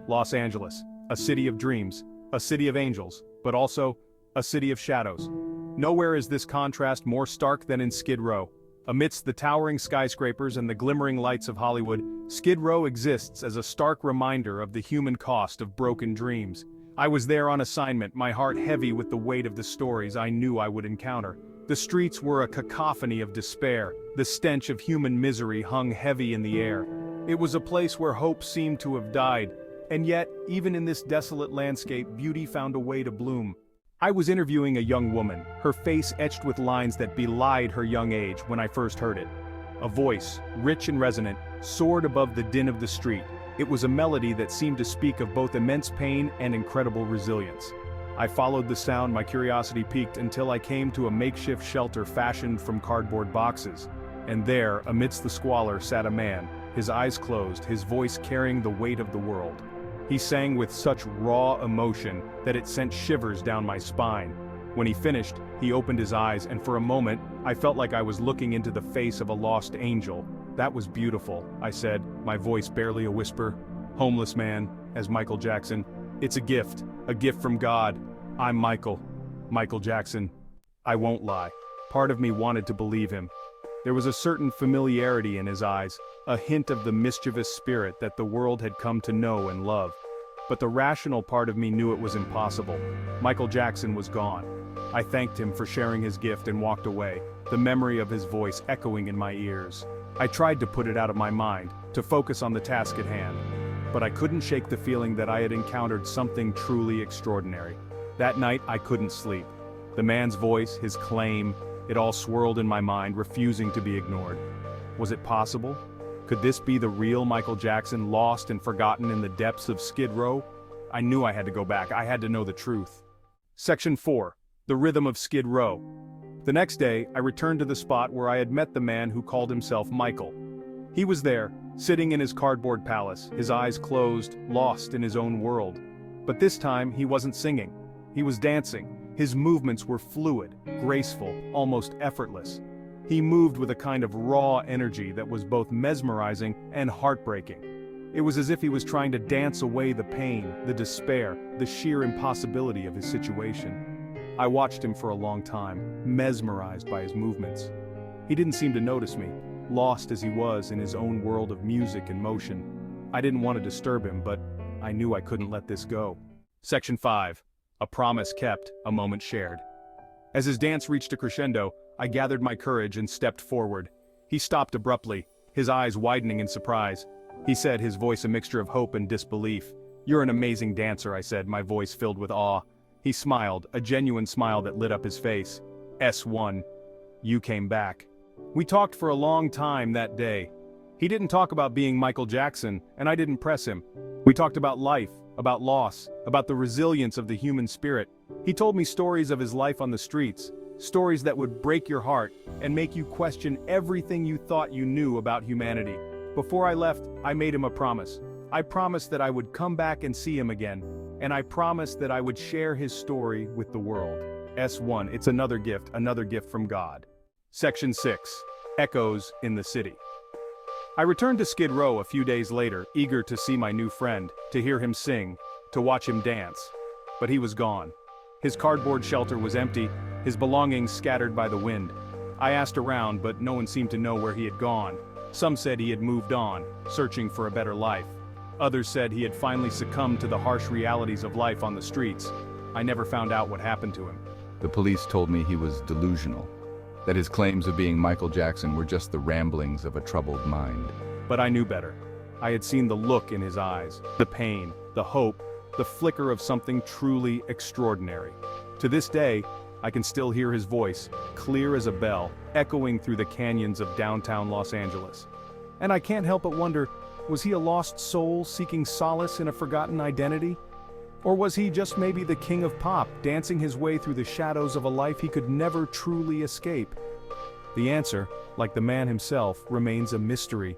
Los Angeles, a city of dreams, a city of angels, but also a city of shadows. Nowhere is this contrast more stark than in Skid Row. Amidst the towering skyscrapers and the glimmering lights of Hollywood, Skid Row exists as a stark reminder of the human cost of broken dreams. I was there on assignment, my heart heavy with the weight of the stories I knew I would encounter. The streets were a cacophony of despair, the stench of human misery hung heavy in the air. It was a place where hope seemed to have died, and yet, even in this desolate landscape, beauty found a way to bloom. I was interviewing a young woman, her face etched with lines that belied her young age when I first heard it. A voice, rich and resonant, soared above the din of the street. It was a melody that seemed to speak of both immense pain and incredible resilience. I followed the sound, my curiosity piqued until I came to a makeshift shelter fashioned from cardboard boxes. And there, amidst the squalor, sat a man, his eyes closed, his voice carrying the weight of the world. He sang with such raw emotion that it sent shivers down my spine. When he finished, he opened his eyes, and for a moment, I felt like I was looking into the face of a lost angel. "That was beautiful," I said, my voice barely a whisper. "Homeless man, as Michael Jackson. It's a gift from God. I'm Michael Jackson." I won't lie. Part of me wanted to believe him. There was a certain familiarity in his eyes, a hint of the mischievous spirit that the world had come to know and love. But the rational part of me knew it was impossible. Michael Jackson was gone. I thanked him for sharing his gift and walked away, the memory of his voice echoing in my ears. I tried to put it out of my mind, to focus on the task at hand. But I couldn't shake the feeling that I had encountered something truly extraordinary. That night I couldn't sleep. The man's voice, his claim, it all swirled in my mind, refusing to be ignored. Was it possible? Could this be the real Michael Jackson, lost and forgotten in the depths of Skid Row? I knew I had to go back. I had to know the truth. Section 4. The Rhythm of Skid Row. The next day, I returned to the spot where I had met the man who called himself Michael. He was there, sitting in his cardboard palace, his eyes closed, lost in his own world. But this time, he wasn't singing. He was dancing. His movements were fluid, graceful, almost effortless. He moved with a kind of raw energy that was both mesmerizing and heartbreaking. It was as if he was trying to dance away the pain, the despair, the sheer impossibility of his situation. I watched him for a long time, mesmerized by his movements. He didn't seem to notice me, lost as he was in his own world of music and motion. I didn't want to disturb him, but I knew I couldn't let this go. Section 5. A promise kept, a moment shared. As his dance reached a crescendo, I gathered my courage and stepped forward. He stopped abruptly, his eyes widening in surprise. He said, his voice a mixture of hope and disbelief. "You're an amazing dancer," I said, my voice filled with awe. He smiled, a genuine smile that lit up his face. "S1. You came back." We talked for a long time that day. He didn't talk about being Michael Jackson, and I didn't press him. We talked about life, about loss, about the resilience of the human spirit. He told me stories of his life on the streets, stories that would break your heart and make you question everything you thought you knew about humanity. Before I left, I made him a promise. I promised that I would come back and see him again, and I promised that I would share his story with the world. S1, it's another gift from God. Section 6. Echoes in the City. I returned to Skid Row a few days later, eager to see my new friend, to hear him sing, to watch him dance. But he was gone. His cardboard shelter was empty, his belongings scattered by the wind. I asked around, but no one seemed to know where he had gone. Some said he had moved on, searching for a better life. Others said he had finally succumbed to the harsh realities of life on the streets. I never found out what happened to him. The police told me he was delusional, that his claims of being Michael Jackson were just the ramblings of a troubled mind. But I knew better. I had seen the look in his eyes, the pain, the hope, the flicker of something truly extraordinary. To this day, I can still hear his voice, clear as a bell, echoing through the canyons of downtown Los Angeles. And I can't help but wonder, was he a lost soul seeking solace in a forgotten identity? Or was he just maybe the king of pop, dancing his way through the shadows of a life he could never truly escape? The answer, like the man himself, remains a mystery